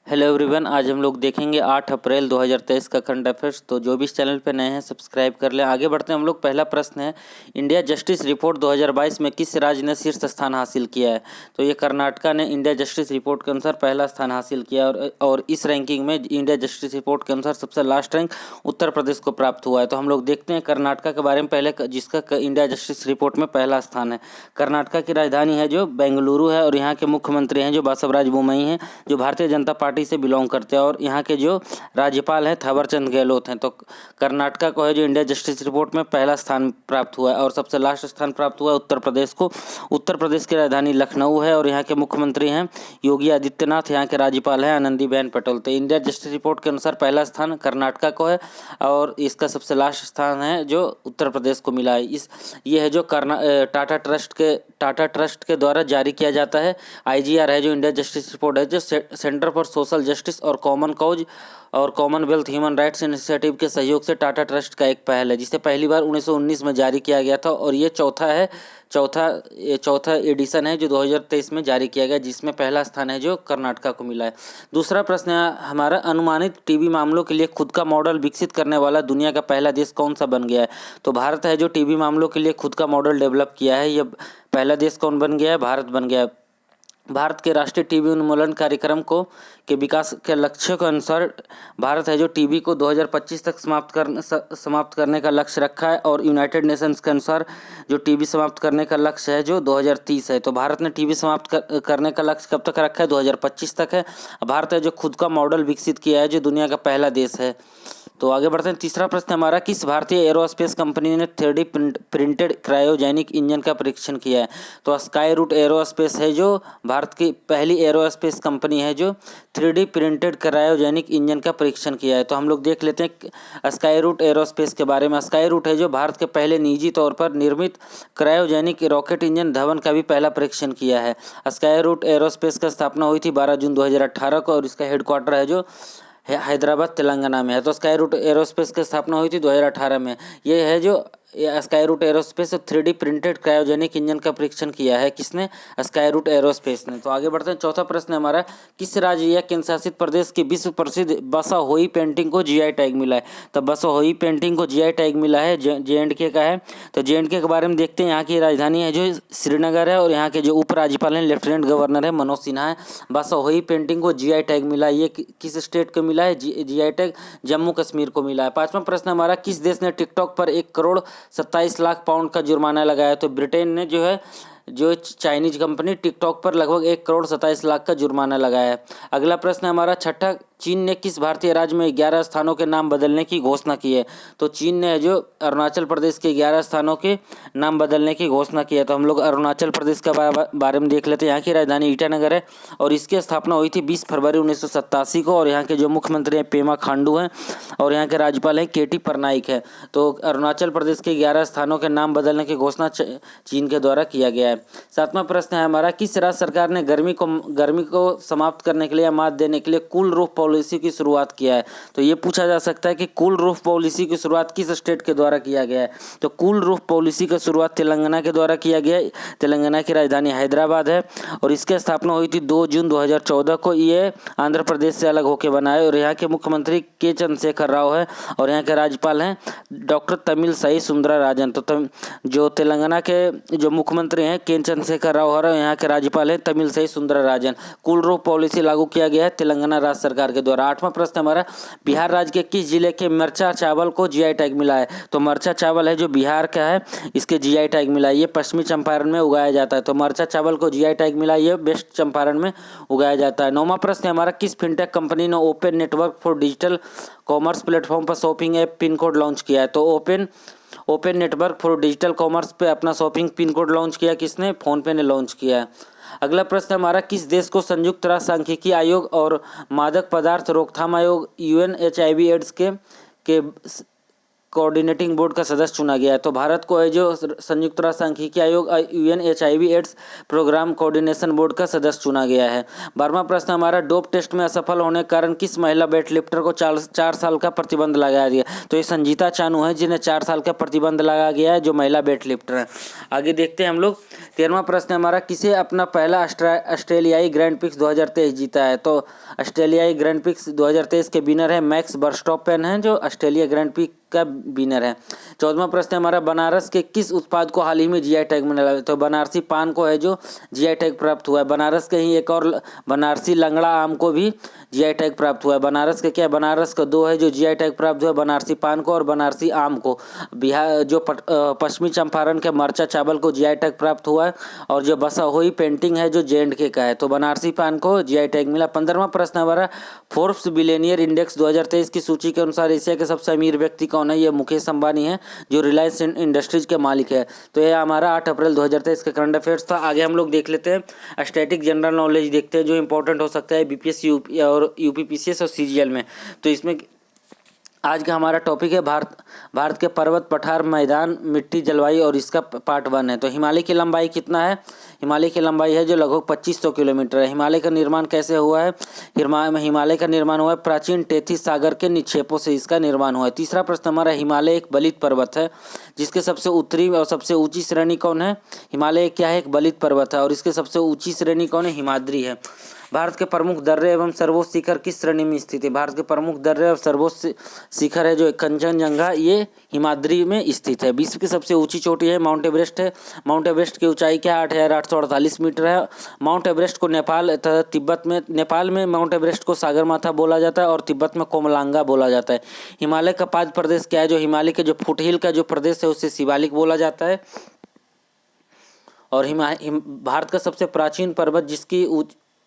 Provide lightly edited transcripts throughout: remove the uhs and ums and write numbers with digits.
Hello everyone, आज हम लोग देखेंगे 8 अप्रैल 2023 का करंट अफेयर्स। तो जो भी इस चैनल पे नए हैं सब्सक्राइब कर लें। आगे बढ़ते हैं हम लोग। पहला प्रश्न है, इंडिया जस्टिस रिपोर्ट 2022 में किस राज्य ने शीर्ष स्थान हासिल किया है? तो ये कर्नाटका ने इंडिया जस्टिस रिपोर्ट के अनुसार पहला स्थान हासिल किया और इस रैंकिंग में इंडिया जस्टिस रिपोर्ट के अनुसार सबसे लास्ट रैंक उत्तर प्रदेश को प्राप्त हुआ है। तो हम लोग देखते हैं कर्नाटका के बारे में पहले, जिसका इंडिया जस्टिस रिपोर्ट में पहला स्थान है। कर्नाटका की राजधानी है जो बेंगलुरु है और यहाँ के मुख्यमंत्री हैं जो बसवराज बोम्मई हैं, जो भारतीय जनता पार्टी से बिलोंग करते हैं, और यहाँ के जो राज्यपाल हैं थावरचंद गहलोत हैं। तो कर्नाटका को है जो इंडिया जस्टिस रिपोर्ट में पहला स्थान प्राप्त हुआ है और सबसे लास्ट स्थान प्राप्त हुआ है उत्तर प्रदेश को। उत्तर प्रदेश की राजधानी लखनऊ है और यहाँ के मुख्यमंत्री हैं योगी आदित्यनाथ, यहाँ के राज्यपाल हैं आनंदीबेन पटेल। तो इंडिया जस्टिस रिपोर्ट के अनुसार पहला स्थान कर्नाटका को है और इसका सबसे लास्ट स्थान है जो उत्तर प्रदेश को मिला है। ये है जो टाटा ट्रस्ट के द्वारा जारी किया जाता है। IGR है जो इंडिया जस्टिस रिपोर्ट है, जो सेंटर फॉर सोशल जस्टिस और कॉमन कॉज और कॉमनवेल्थ ह्यूमन राइट्स इनिशिएटिव के सहयोग से टाटा ट्रस्ट का एक पहल है, जिसे पहली बार 1919 में जारी किया गया था और ये चौथा एडिशन है जो 2023 में जारी किया गया, जिसमें पहला स्थान है जो कर्नाटका को मिला है। दूसरा प्रश्न है हमारा, अनुमानित टीबी मामलों के लिए खुद का मॉडल विकसित करने वाला दुनिया का पहला देश कौन सा बन गया है? तो भारत है जो टीबी मामलों के लिए खुद का मॉडल डेवलप किया है। यह पहला देश कौन बन गया है? भारत बन गया है। भारत के राष्ट्रीय टीबी उन्मूलन कार्यक्रम के विकास के लक्ष्यों के अनुसार भारत है जो टीबी को 2025 तक समाप्त करने का लक्ष्य रखा है और यूनाइटेड नेशंस के अनुसार जो टीबी समाप्त करने का लक्ष्य है जो 2030 है। तो भारत ने टीबी समाप्त करने का लक्ष्य कब तक रखा है? 2025 तक है। भारत है जो खुद का मॉडल विकसित किया है, जो दुनिया का पहला देश है। तो आगे बढ़ते हैं। तीसरा प्रश्न हमारा, किस भारतीय एरोस्पेस कंपनी ने 3D प्रिंटेड क्रायोजेनिक इंजन का परीक्षण किया है? तो स्काई रूट एरोस्पेस है जो भारत की पहली एरोस्पेस कंपनी है जो 3D प्रिंटेड क्रायोजेनिक इंजन का परीक्षण किया है। तो हम लोग देख लेते हैं स्काई रूट एरोस्पेस के बारे में। स्काई रूट है जो भारत के पहले निजी तौर पर निर्मित क्रायोजेनिक रॉकेट इंजन धवन का भी पहला परीक्षण किया है। स्काई रूट एरोस्पेस की स्थापना हुई थी 12 जून 2018 को और इसका हेडक्वार्टर है जो हैदराबाद तेलंगाना में है। तो स्काई रूट एरोस्पेस की स्थापना हुई थी 2018 में। ये है जो Skyroot Aerospace 3D printed cryogenic engine का परीक्षण किया है। किसने? स्काई रूट एरोस्पेस ने। तो आगे बढ़ते हैं। चौथा प्रश्न हमारा, किस राज्य या केंद्र शासित प्रदेश की विश्व प्रसिद्ध बसाहोई पेंटिंग को GI टैग मिला है? तो बसाहोई पेंटिंग को GI टैग मिला है, JNK का है। तो JNK के बारे में देखते हैं। यहाँ की राजधानी है जो श्रीनगर है और यहाँ के जो उपराज्यपाल हैं लेफ्टिनेंट गवर्नर है मनोज सिन्हा है। बसाहोई पेंटिंग को GI टैग मिला है। ये किस स्टेट को मिला है GI टैग? जम्मू कश्मीर को मिला है। पांचवा प्रश्न हमारा, किस देश ने टिकटॉक पर 1 करोड़ 27 लाख पाउंड का जुर्माना लगाया? तो ब्रिटेन ने जो चाइनीज कंपनी टिकटॉक पर लगभग 1 करोड़ 27 लाख का जुर्माना लगाया है। अगला प्रश्न हमारा छठा, चीन ने किस भारतीय राज्य में 11 स्थानों के नाम बदलने की घोषणा की है? तो चीन ने जो अरुणाचल प्रदेश के 11 स्थानों के नाम बदलने की घोषणा की है। तो हम लोग अरुणाचल प्रदेश के बारे में देख लेते हैं। यहाँ की राजधानी ईटानगर है और इसकी स्थापना हुई थी 20 फरवरी 1987 को और यहाँ के जो मुख्यमंत्री हैं पेमा खांडू हैं और यहाँ के राज्यपाल हैं KT पटनायक है। तो अरुणाचल प्रदेश के 11 स्थानों के नाम बदलने की घोषणा चीन के द्वारा किया गया है। सातवां प्रश्न है हमारा, किस राज्य सरकार ने गर्मी को समाप्त करने के लिए या मात देने के लिए कूल रूफ पॉलिसी की शुरुआत किया है? तो ये पूछा जा सकता है कि कूल रूफ पॉलिसी की शुरुआत किस स्टेट के द्वारा किया गया है? तो कूल रूफ पॉलिसी का शुरुआत तेलंगाना के द्वारा किया गया है। तेलंगाना की राजधानी हैदराबाद है और इसकी स्थापना हुई थी 2 जून 2014 को। ये आंध्र प्रदेश से अलग होकर बना है और यहाँ के मुख्यमंत्री के चंद्रशेखर राव है और यहाँ के राज्यपाल हैं डॉक्टर तमिलसाई सुंदरराजन। तो जो तेलंगाना के जो मुख्यमंत्री हैं के चंद्रशेखर राव और यहाँ के राज्यपाल हैं Tamilisai Soundararajan. Cool roof policy लागू किया गया है तेलंगाना राज्य सरकार के द्वारा। आठवां प्रश्न हमारा, बिहार राज्य के किस जिले के मरचा चावल को GI टैग मिला है? तो मरचा चावल है जो बिहार का है, इसके GI टैग मिला है। ये पश्चिमी चंपारण में उगाया जाता है। तो मरचा चावल को GI टैग मिला है, ये वेस्ट चंपारण में उगाया जाता है। नौवां प्रश्न हमारा, किस फिनटेक कंपनी ने open network for digital commerce platform पर shopping app pin code launch किया है? तो open network for digital commerce पे अपना शॉपिंग पिन कोड लॉन्च किया। किसने? फोनपे ने लॉन्च किया है। अगला प्रश्न हमारा, किस देश को संयुक्त राष्ट्र सांख्यिकी आयोग और मादक पदार्थ रोकथाम आयोग UNHIV एड्स के कोऑर्डिनेटिंग बोर्ड का सदस्य चुना गया है? तो भारत को है जो संयुक्त राष्ट्र सांख्यिकी आयोग UNHIV AIDS program coordination board का सदस्य चुना गया है। 12वां प्रश्न हमारा, डोप टेस्ट में असफल होने के कारण किस महिला वेट लिफ्टर को 4 साल का प्रतिबंध लगाया गया? तो ये संजीता चानू है जिन्हें 4 साल का प्रतिबंध लगाया गया है, जो महिला वेट लिफ्टर है। आगे देखते हैं हम लोग। 13वां प्रश्न हमारा, किसे अपना पहला ऑस्ट्रेलियाई ग्रैंड प्रिक्स 2023 जीता है? तो ऑस्ट्रेलियाई ग्रैंड प्रिक्स 2023 के विनर है मैक्स वर्स्टैपेन हैं, जो ऑस्ट्रेलिया ग्रैंड प्रिक्स का विनर है। 14वां प्रश्न हमारा, बनारस के किस उत्पाद को हाल ही में जीआई टैग मिला? तो बनारसी पान को है जो जीआई टैग प्राप्त हुआ है। बनारस के ही एक और बनारसी लंगड़ा आम को भी जीआई टैग प्राप्त हुआ है। बनारस के क्या, बनारस का 2 है जो जीआई टैग प्राप्त हुआ है, बनारसी पान को और बनारसी आम को। बिहार जो पश्चिमी चंपारण के मरचा चावल को जीआई टैग प्राप्त हुआ है, और जो बसाहोई पेंटिंग है जो JNK का है, तो बनारसी पान को जीआई टैग मिला। 15वां प्रश्न हमारा, फोर्ब्स बिलियनियर इंडेक्स 2023 की सूची के अनुसार एशिया के सबसे अमीर व्यक्ति कौन है? ये मुकेश अंबानी है, जो रिलायंस इंडस्ट्रीज के मालिक है। तो यह हमारा 8 अप्रैल 2023 का करंट अफेयर्स था। आगे हम लोग देख लेते हैं स्टैटिक जनरल नॉलेज देखते हैं, जो इंपॉर्टेंट हो सकता है BPSC और UPPCS और CGL में। तो इसमें आज का हमारा टॉपिक है भारत के पर्वत, पठार, मैदान, मिट्टी, जलवायु, और इसका पार्ट 1 है। तो हिमालय की लंबाई कितना है? हिमालय की लंबाई है जो लगभग 2500 किलोमीटर है। हिमालय का निर्माण कैसे हुआ है? हिमालय का निर्माण हुआ है प्राचीन टेथिस सागर के निक्षेपों से, इसका निर्माण हुआ है। तीसरा प्रश्न हमारा, हिमालय एक बलित पर्वत है जिसके सबसे उत्तरी और सबसे ऊंची श्रेणी कौन है? हिमालय क्या है? एक बलित पर्वत है, और इसके सबसे ऊंची श्रेणी कौन है? हिमाद्री है। भारत के प्रमुख दर्रे एवं सर्वोच्च शिखर किस श्रेणी में स्थित है? भारत के प्रमुख दर्रे और सर्वोच्च शिखर है जो कंचनजंगा, ये हिमाद्री में स्थित है। विश्व की सबसे ऊंची चोटी है माउंट एवरेस्ट है। माउंट एवरेस्ट की ऊंचाई क्या 8,848 मीटर है। माउंट एवरेस्ट को नेपाल तथा तिब्बत में, नेपाल में माउंट एवरेस्ट को सागरमाथा बोला जाता है और तिब्बत में कोमलांगा बोला जाता है। हिमालय का पाद प्रदेश क्या है? जो हिमालय के जो फुटहिल का जो प्रदेश है उसे शिवालिक बोला जाता है। और भारत का सबसे प्राचीन पर्वत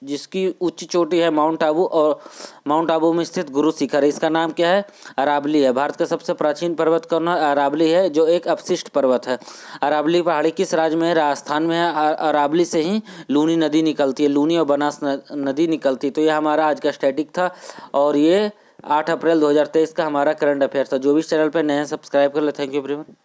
जिसकी उच्च चोटी है माउंट आबू, और माउंट आबू में स्थित गुरु शिखर है, इसका नाम क्या है? अरावली है। भारत का सबसे प्राचीन पर्वत कौन है? अरावली है, जो एक अपशिष्ट पर्वत है। अरावली पहाड़ी किस राज्य में है? राजस्थान में है। अरावली से ही लूनी नदी निकलती है, लूनी और बनास नदी निकलती है। तो यह हमारा आज का स्टैटिक था, और ये 8 अप्रैल 2023 का हमारा करंट अफेयर था। जो भी चैनल पर नए हैं सब्सक्राइब कर ले। Thank you everyone.